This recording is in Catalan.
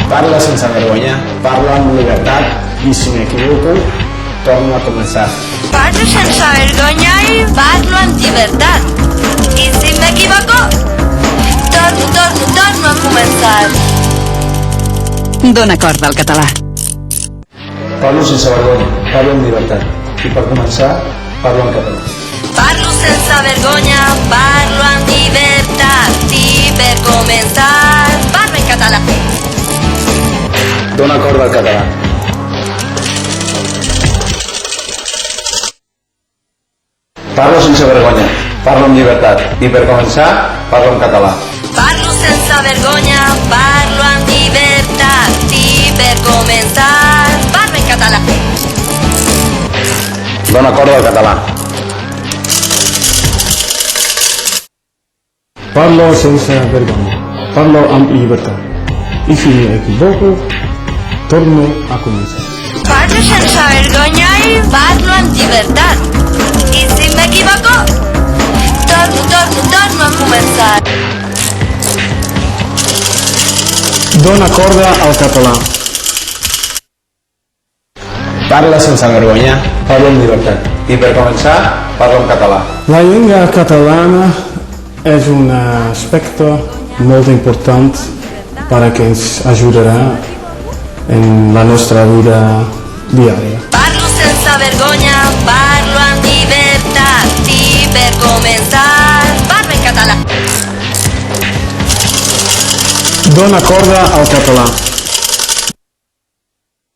Parla sense vergonya, parla amb llibertat i si m'equivoco, torno a començar. Parlo sense vergonya i parlo amb llibertat. I si m'equivoco, torno a començar. Dóna corda al català. Parlo sense vergonya, parlo amb llibertat. I per començar, parlo en català. Parlo sense vergonya, parlo amb llibertat. I per començar, parlo en català. Dóna corda al català. Parlo sense vergonya, parlo amb llibertat. I per començar, parlo en català. Parlo sense vergonya, parlo amb llibertat. I per començar, parlo en català. Dóna corda al català. Parlo sense vergonya, parlo amb llibertat. I si m'equivoco, torno a començar. Parlo sense vergonya i parlo amb llibertat. I si m'equivoco, torno a començar. Dóna corda al català. Parla sense vergonya, parlo amb llibertat. I per començar, parlo en català. La llengua catalana és un aspecte molt important para que ens ajudarà en la nostra vida diària. Parlo sense vergonya, parlo amb llibertat. I per començar, parlo en català. Dóna corda al català.